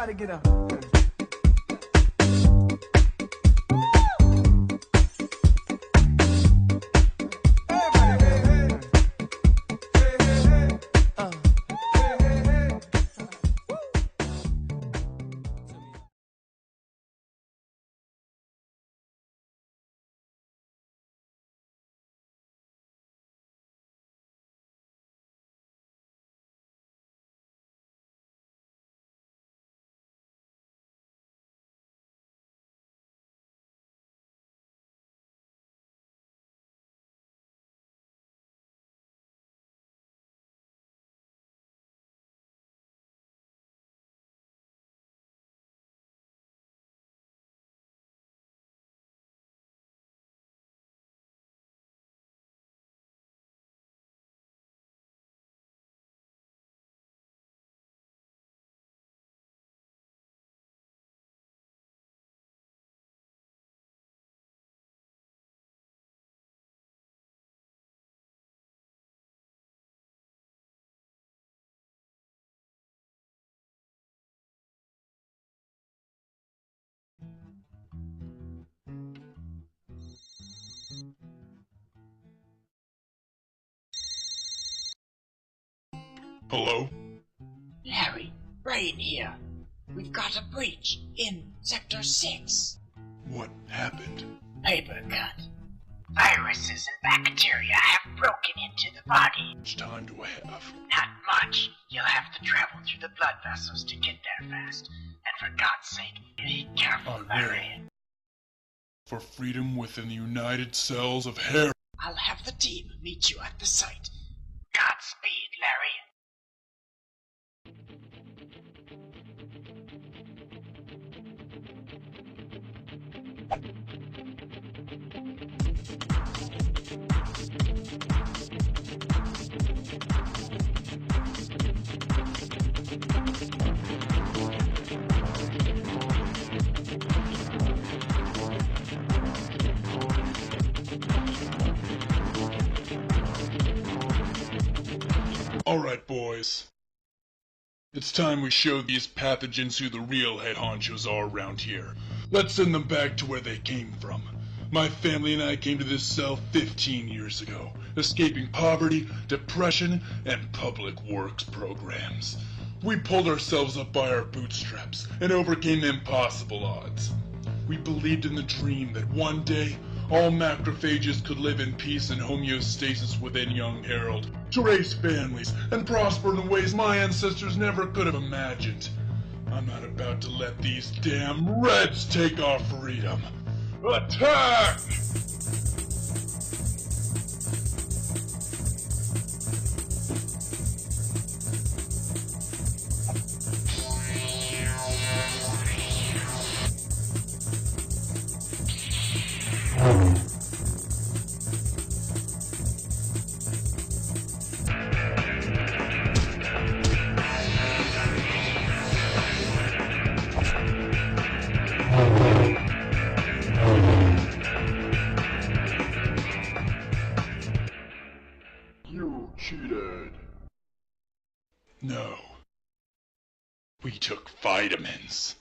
Everybody get up. Hello? Larry, Brian here. We've got a breach in Sector 6. What happened? Paper cut. Viruses and bacteria have broken into the body. How much time do I have? Not much. You'll have to travel through the blood vessels to get there fast. And for God's sake, be careful, Larry. For freedom within the United Cells of Hair. I'll have the team meet you at the site. Godspeed, Larry. Alright, boys. It's time we show these pathogens who the real head honchos are around here. Let's send them back to where they came from. My family and I came to this cell 15 years ago, escaping poverty, depression, and public works programs. We pulled ourselves up by our bootstraps and overcame impossible odds. We believed in the dream that one day, all macrophages could live in peace and homeostasis within young Harold, to raise families and prosper in ways my ancestors never could have imagined. I'm not about to let these damn Reds take our freedom. Attack! You cheated. No. We took vitamins.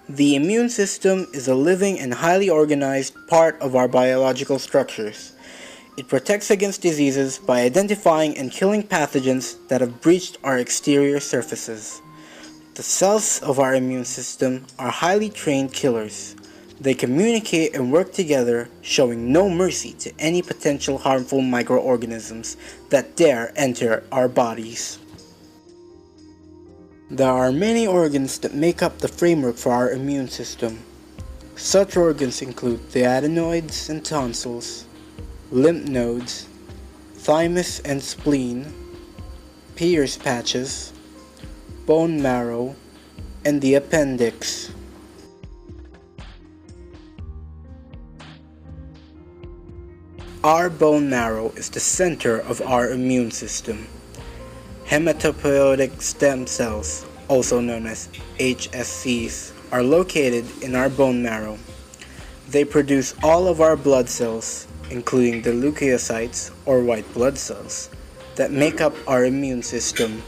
The immune system is a living and highly organized part of our biological structures. It protects against diseases by identifying and killing pathogens that have breached our exterior surfaces. The cells of our immune system are highly trained killers. They communicate and work together, showing no mercy to any potential harmful microorganisms that dare enter our bodies. There are many organs that make up the framework for our immune system. Such organs include the adenoids and tonsils, lymph nodes, thymus and spleen, Peyer's patches, bone marrow, and the appendix. Our bone marrow is the center of our immune system. Hematopoietic stem cells, also known as HSCs, are located in our bone marrow. They produce all of our blood cells, including the leukocytes or white blood cells, that make up our immune system.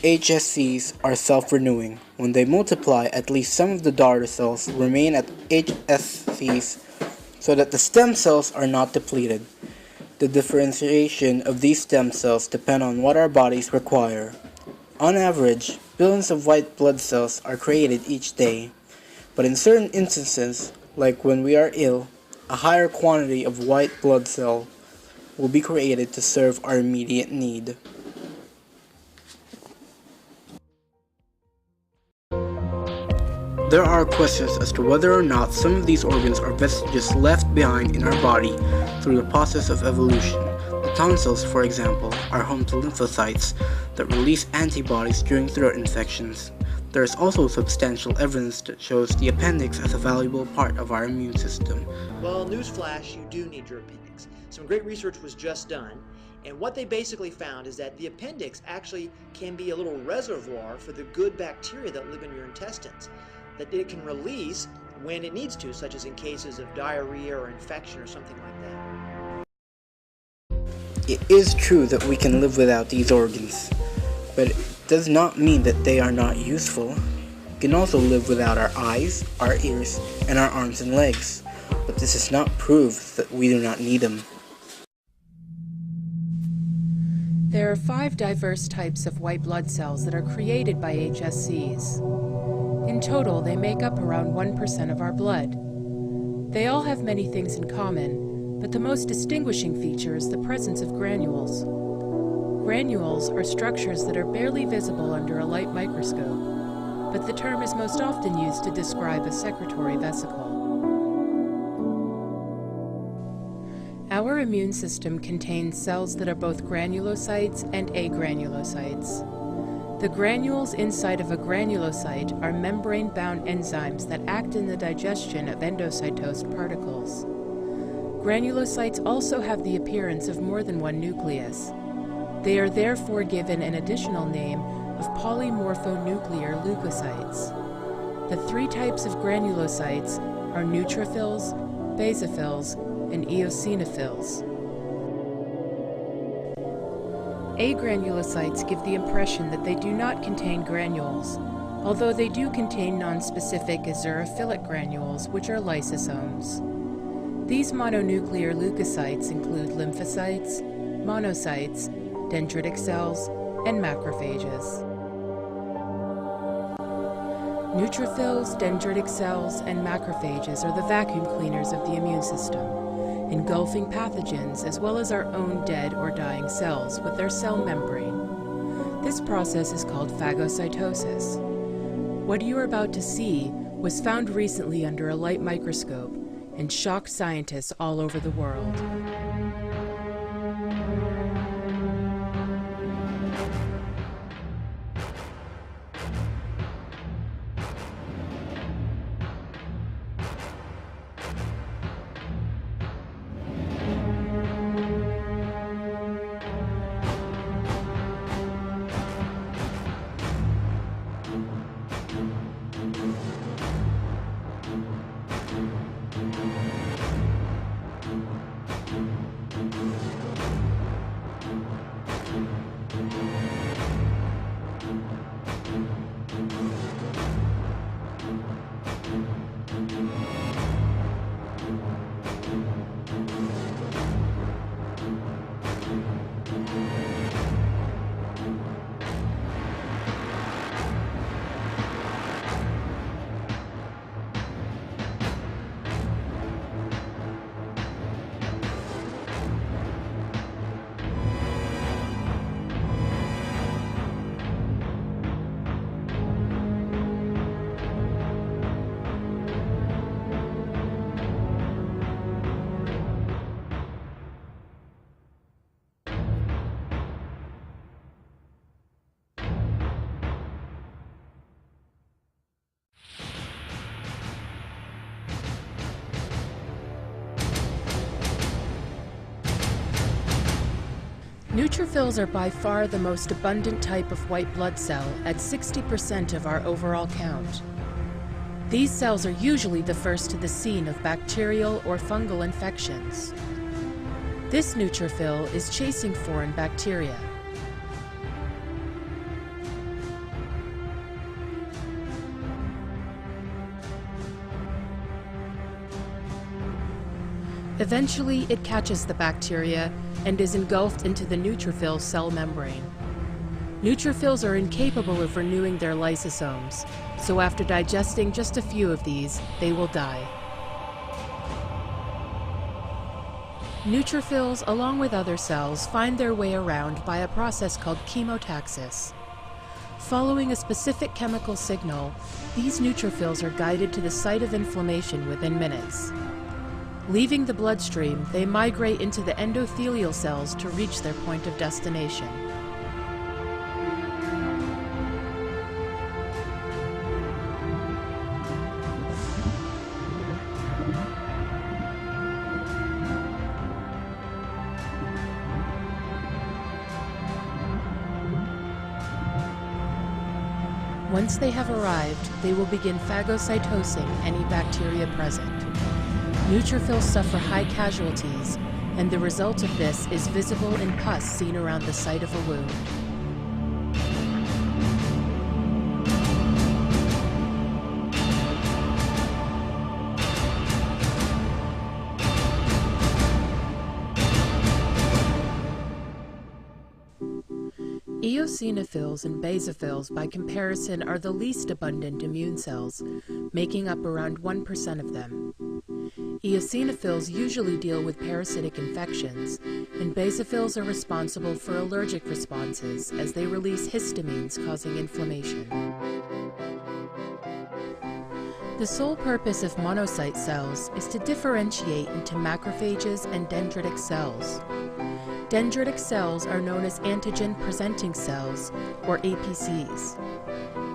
HSCs are self-renewing. When they multiply, at least some of the daughter cells remain at HSCs so that the stem cells are not depleted. The differentiation of these stem cells depend on what our bodies require. On average, billions of white blood cells are created each day, but in certain instances, like when we are ill, a higher quantity of white blood cell will be created to serve our immediate need. There are questions as to whether or not some of these organs are vestiges left behind in our body through the process of evolution. The tonsils, for example, are home to lymphocytes that release antibodies during throat infections. There is also substantial evidence that shows the appendix as a valuable part of our immune system. Well, newsflash, you do need your appendix. Some great research was just done, and what they basically found is that the appendix actually can be a little reservoir for the good bacteria that live in your intestines, that it can release when it needs to, such as in cases of diarrhea or infection or something like that. It is true that we can live without these organs, but it does not mean that they are not useful. We can also live without our eyes, our ears, and our arms and legs, but this is not proof that we do not need them. There are 5 diverse types of white blood cells that are created by HSCs. In total, they make up around 1% of our blood. They all have many things in common, but the most distinguishing feature is the presence of granules. Granules are structures that are barely visible under a light microscope, but the term is most often used to describe a secretory vesicle. Our immune system contains cells that are both granulocytes and agranulocytes. The granules inside of a granulocyte are membrane-bound enzymes that act in the digestion of endocytosed particles. Granulocytes also have the appearance of more than one nucleus. They are therefore given an additional name of polymorphonuclear leukocytes. The 3 types of granulocytes are neutrophils, basophils, and eosinophils. Agranulocytes give the impression that they do not contain granules, although they do contain nonspecific azurophilic granules, which are lysosomes. These mononuclear leukocytes include lymphocytes, monocytes, dendritic cells, and macrophages. Neutrophils, dendritic cells, and macrophages are the vacuum cleaners of the immune system, engulfing pathogens as well as our own dead or dying cells with their cell membrane. This process is called phagocytosis. What you are about to see was found recently under a light microscope and shocked scientists all over the world. Neutrophils are by far the most abundant type of white blood cell at 60% of our overall count. These cells are usually the first to the scene of bacterial or fungal infections. This neutrophil is chasing foreign bacteria. Eventually, it catches the bacteria and is engulfed into the neutrophil cell membrane. Neutrophils are incapable of renewing their lysosomes, so after digesting just a few of these, they will die. Neutrophils, along with other cells, find their way around by a process called chemotaxis. Following a specific chemical signal, these neutrophils are guided to the site of inflammation within minutes. Leaving the bloodstream, they migrate into the endothelial cells to reach their point of destination. Once they have arrived, they will begin phagocytosing any bacteria present. Neutrophils suffer high casualties, and the result of this is visible in pus seen around the site of a wound. Eosinophils and basophils, by comparison, are the least abundant immune cells, making up around 1% of them. Eosinophils usually deal with parasitic infections, and basophils are responsible for allergic responses as they release histamines causing inflammation. The sole purpose of monocyte cells is to differentiate into macrophages and dendritic cells. Dendritic cells are known as antigen-presenting cells, or APCs.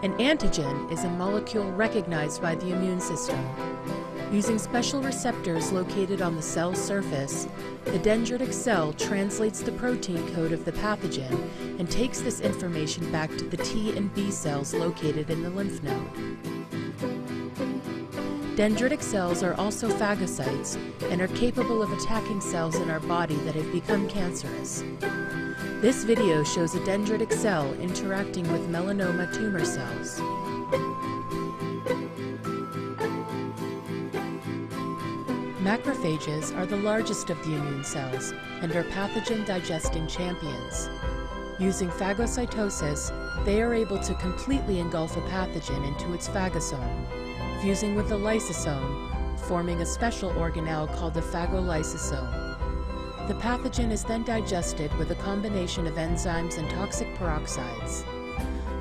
An antigen is a molecule recognized by the immune system. Using special receptors located on the cell's surface, the dendritic cell translates the protein code of the pathogen and takes this information back to the T and B cells located in the lymph node. Dendritic cells are also phagocytes and are capable of attacking cells in our body that have become cancerous. This video shows a dendritic cell interacting with melanoma tumor cells. Macrophages are the largest of the immune cells and are pathogen-digesting champions. Using phagocytosis, they are able to completely engulf a pathogen into its phagosome, fusing with the lysosome, forming a special organelle called the phagolysosome. The pathogen is then digested with a combination of enzymes and toxic peroxides.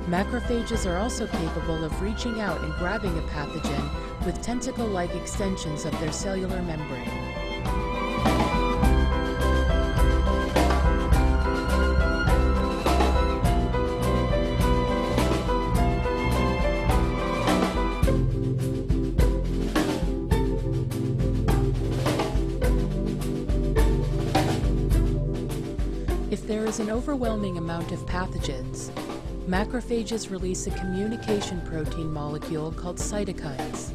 Macrophages are also capable of reaching out and grabbing a pathogen with tentacle-like extensions of their cellular membrane. If there is an overwhelming amount of pathogens, macrophages release a communication protein molecule called cytokines.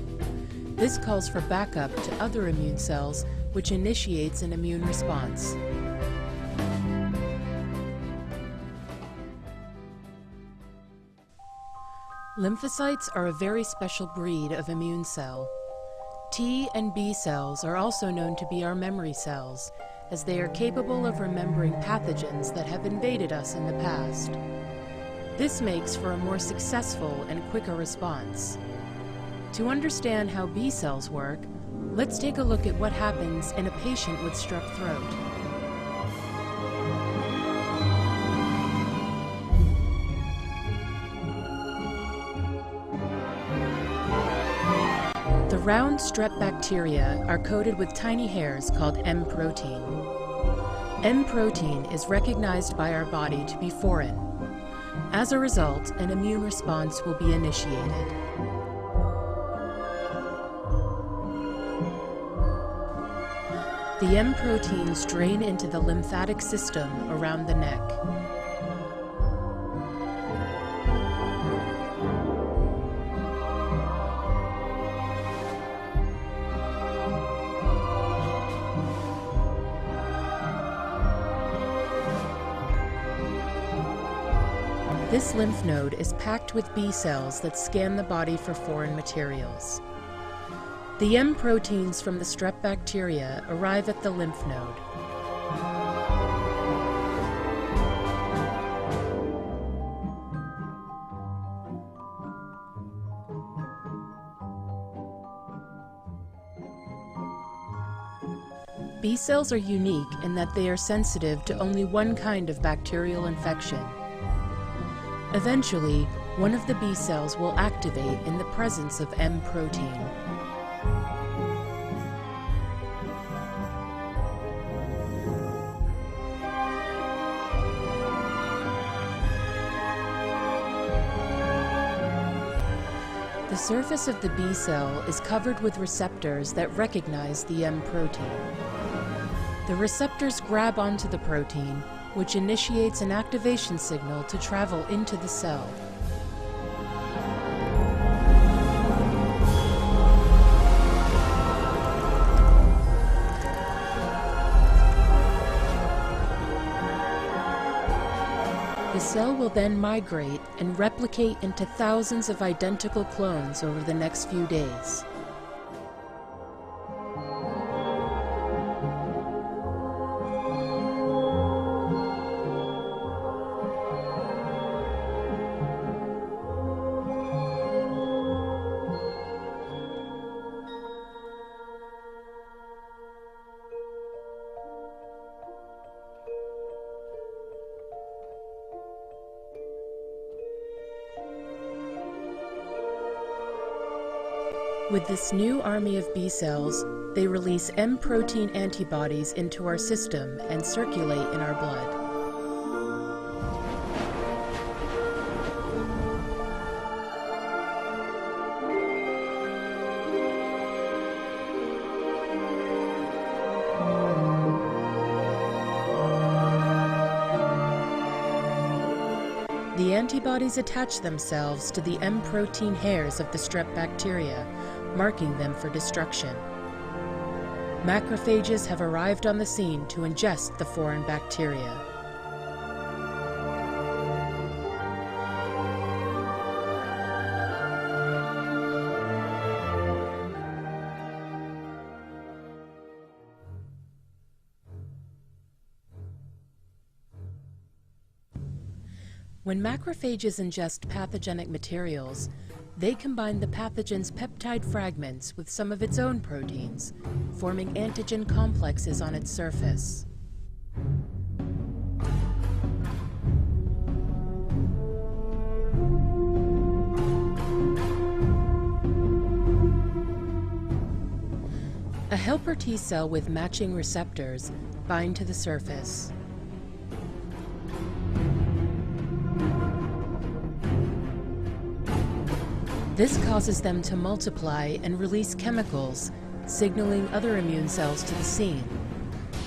This calls for backup to other immune cells, which initiates an immune response. Lymphocytes are a very special breed of immune cell. T and B cells are also known to be our memory cells, as they are capable of remembering pathogens that have invaded us in the past. This makes for a more successful and quicker response. To understand how B cells work, let's take a look at what happens in a patient with strep throat. The round strep bacteria are coated with tiny hairs called M protein. M protein is recognized by our body to be foreign. As a result, an immune response will be initiated. The M proteins drain into the lymphatic system around the neck. This lymph node is packed with B cells that scan the body for foreign materials. The M proteins from the strep bacteria arrive at the lymph node. B cells are unique in that they are sensitive to only one kind of bacterial infection. Eventually, one of the B cells will activate in the presence of M protein. The surface of the B cell is covered with receptors that recognize the M protein. The receptors grab onto the protein, which initiates an activation signal to travel into the cell. The cell will then migrate and replicate into thousands of identical clones over the next few days. With this new army of B cells, they release M protein antibodies into our system and circulate in our blood. The antibodies attach themselves to the M protein hairs of the strep bacteria, marking them for destruction. Macrophages have arrived on the scene to ingest the foreign bacteria. When macrophages ingest pathogenic materials, they combine the pathogen's peptide fragments with some of its own proteins, forming antigen complexes on its surface. A helper T cell with matching receptors bind to the surface. This causes them to multiply and release chemicals, signaling other immune cells to the scene,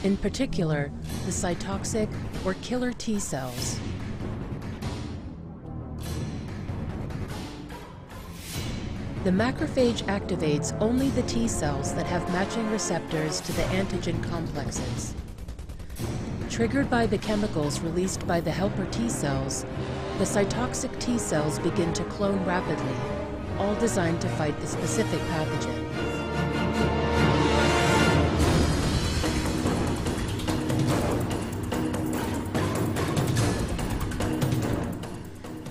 in particular, the cytotoxic or killer T cells. The macrophage activates only the T cells that have matching receptors to the antigen complexes. Triggered by the chemicals released by the helper T cells, the cytotoxic T cells begin to clone rapidly, all designed to fight the specific pathogen.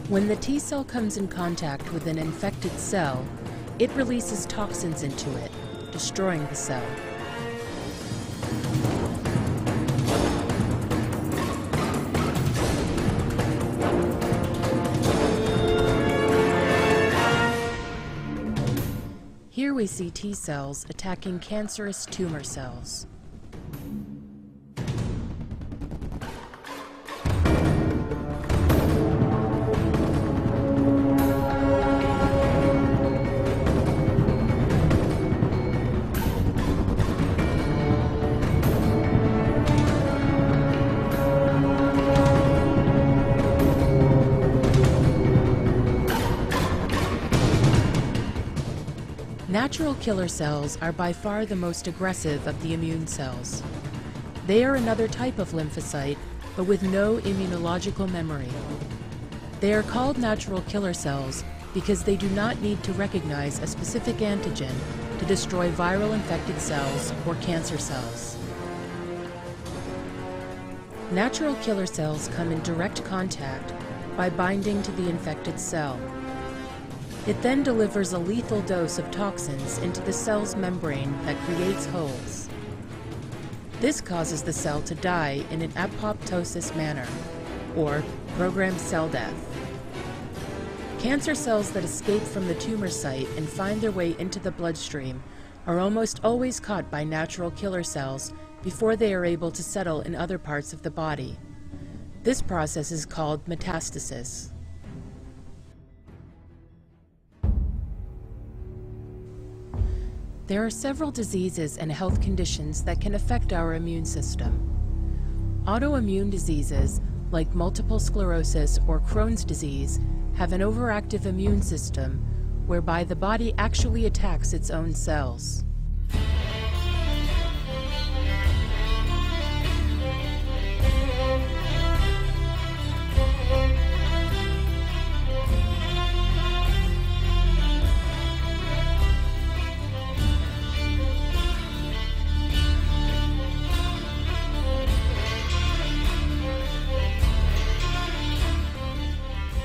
When the T cell comes in contact with an infected cell, it releases toxins into it, destroying the cell. Here we see T cells attacking cancerous tumor cells. Natural killer cells are by far the most aggressive of the immune cells. They are another type of lymphocyte, but with no immunological memory. They are called natural killer cells because they do not need to recognize a specific antigen to destroy viral infected cells or cancer cells. Natural killer cells come in direct contact by binding to the infected cell. It then delivers a lethal dose of toxins into the cell's membrane that creates holes. This causes the cell to die in an apoptosis manner, or programmed cell death. Cancer cells that escape from the tumor site and find their way into the bloodstream are almost always caught by natural killer cells before they are able to settle in other parts of the body. This process is called metastasis. There are several diseases and health conditions that can affect our immune system. Autoimmune diseases, like multiple sclerosis or Crohn's disease, have an overactive immune system whereby the body actually attacks its own cells.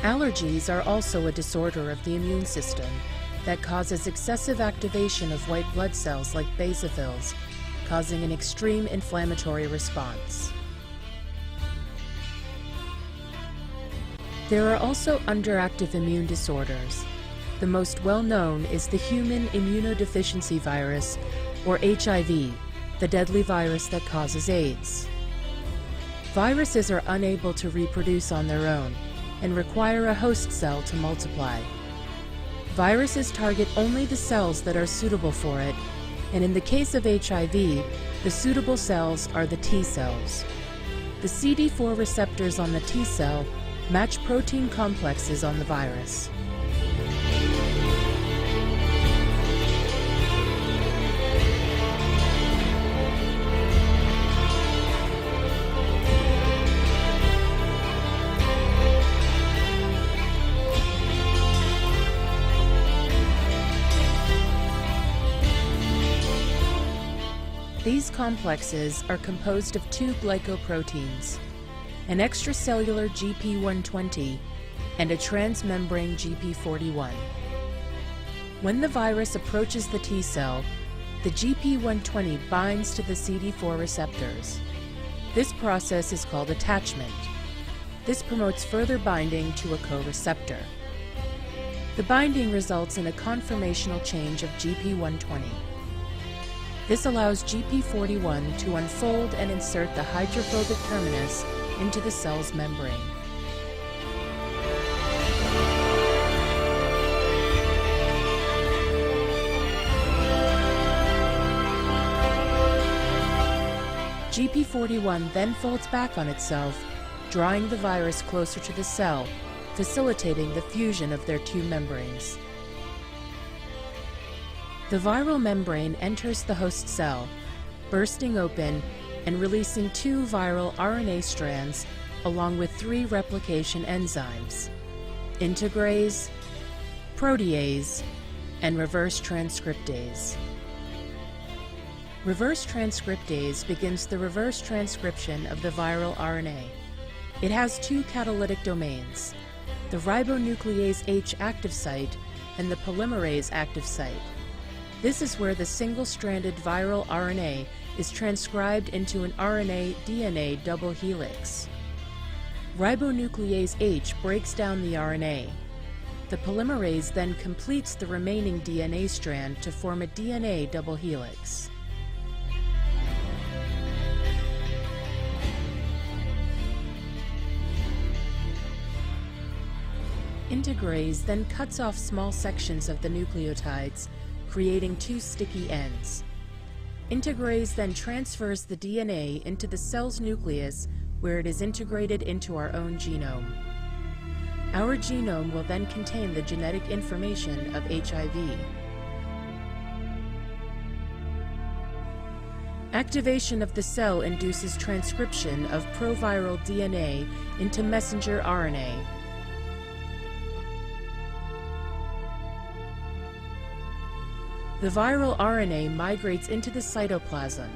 Allergies are also a disorder of the immune system that causes excessive activation of white blood cells like basophils, causing an extreme inflammatory response. There are also underactive immune disorders. The most well-known is the human immunodeficiency virus, or HIV, the deadly virus that causes AIDS. Viruses are unable to reproduce on their own and require a host cell to multiply. Viruses target only the cells that are suitable for it, and in the case of HIV, the suitable cells are the T cells. The CD4 receptors on the T cell match protein complexes on the virus. These complexes are composed of two glycoproteins, an extracellular GP120 and a transmembrane GP41. When the virus approaches the T cell, the GP120 binds to the CD4 receptors. This process is called attachment. This promotes further binding to a co-receptor. The binding results in a conformational change of GP120. This allows GP41 to unfold and insert the hydrophobic terminus into the cell's membrane. GP41 then folds back on itself, drawing the virus closer to the cell, facilitating the fusion of their two membranes. The viral membrane enters the host cell, bursting open and releasing two viral RNA strands along with three replication enzymes: integrase, protease, and reverse transcriptase. Reverse transcriptase begins the reverse transcription of the viral RNA. It has two catalytic domains, the ribonuclease H active site and the polymerase active site. This is where the single-stranded viral RNA is transcribed into an RNA-DNA double helix. Ribonuclease H breaks down the RNA. The polymerase then completes the remaining DNA strand to form a DNA double helix. Integrase then cuts off small sections of the nucleotides, creating two sticky ends. Integrase then transfers the DNA into the cell's nucleus, where it is integrated into our own genome. Our genome will then contain the genetic information of HIV. Activation of the cell induces transcription of proviral DNA into messenger RNA. The viral RNA migrates into the cytoplasm.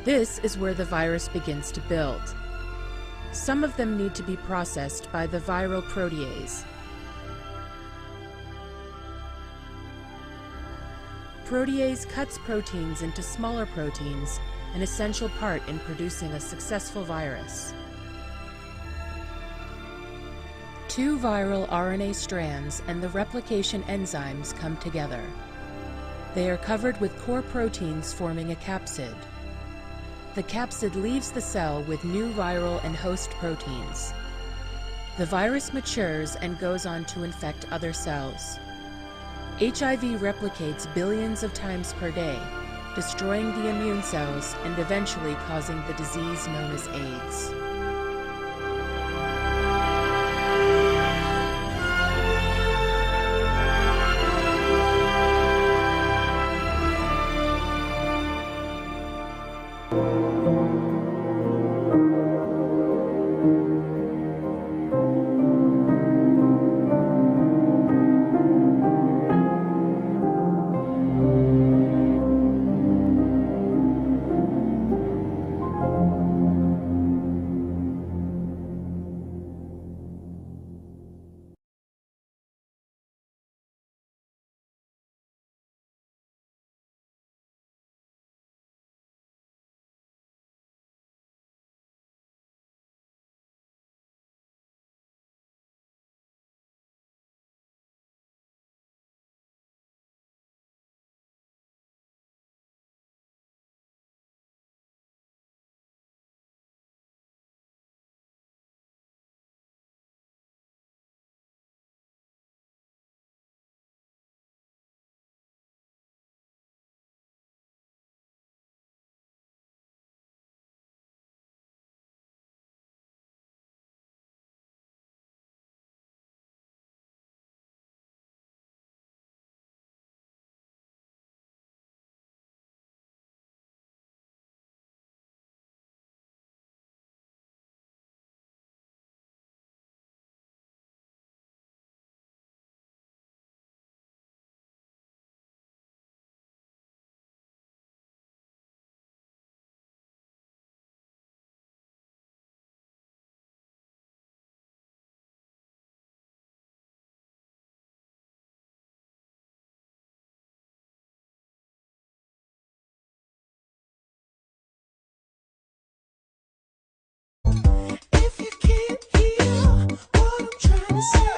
This is where the virus begins to build. Some of them need to be processed by the viral protease. Protease cuts proteins into smaller proteins, an essential part in producing a successful virus. Two viral RNA strands and the replication enzymes come together. They are covered with core proteins forming a capsid. The capsid leaves the cell with new viral and host proteins. The virus matures and goes on to infect other cells. HIV replicates billions of times per day, destroying the immune cells and eventually causing the disease known as AIDS. If you can't hear what I'm trying to say.